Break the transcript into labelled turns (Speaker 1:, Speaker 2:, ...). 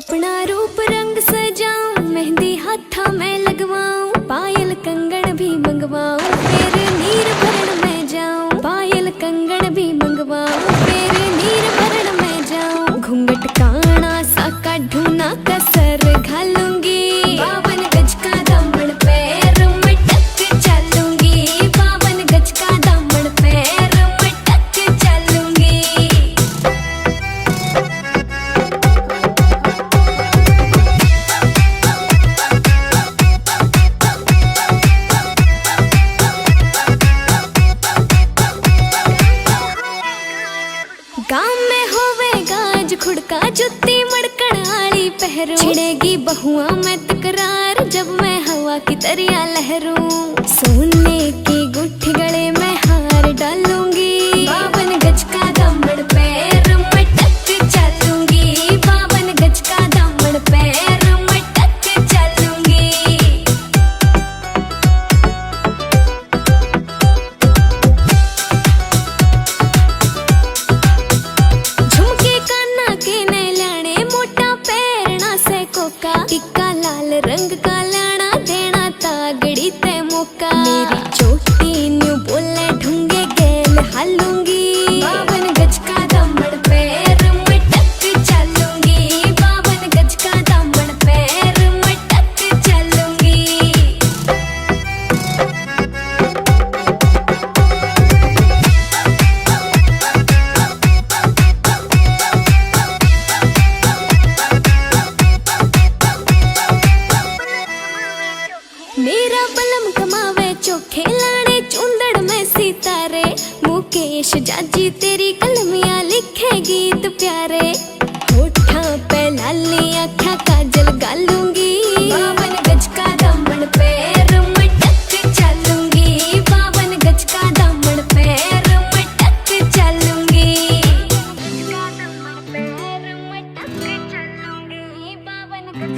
Speaker 1: अपना रूप रंग सजाऊं, मेहंदी हाथा में लगवाऊं, पायल कंगन भी मंगवाऊं, फिर नीर भरण में जाऊं। पायल कंगन भी मंगवाऊं, फिर नीर भरण में जाऊं। घूंघट काना सा काढूं ना कसर घालूंगी, 52 गज का दामन पैर में टक चलूंगी। 52 गज का दामन पैर में टक चलूंगी। गाँव में होवे गाज खुड़का, जुत्ती मड़कड़ आली पहरू, छिड़ेगी बहुआ में तकरार जब मैं हवा की तरिया लहरूं। सोने की गुट्ठी गले में हार डालूंगी, 52 गज का दामन पैर में टक चलूंगी। 52 गज का दामन पैर में टक चलूंगी। झुमके काना के ने लाने, मोटा पैरना से कोका, टिक्का लाल रंग का लाना, देना तागड़ी ते मौका। मेरी चोटी न्यू बोले ढूंगे गेल हालूंगी, 52 गज का दामन पैर में टक चलूंगी। 52 गज का दामन पैर में टक चलूंगी। मेरा बलम कमावे चोखे लाने, चुंदड़ में सितारे, मुकेश जाजी तेरी कलमियां लिखे गीत प्यारे। होठा पे लाली आँखा काजल गालूंगी, 52 गज का दामन पैर में टक चलूंगी। 52 गज का दामन पैर में टक चलूंगी। 52 गज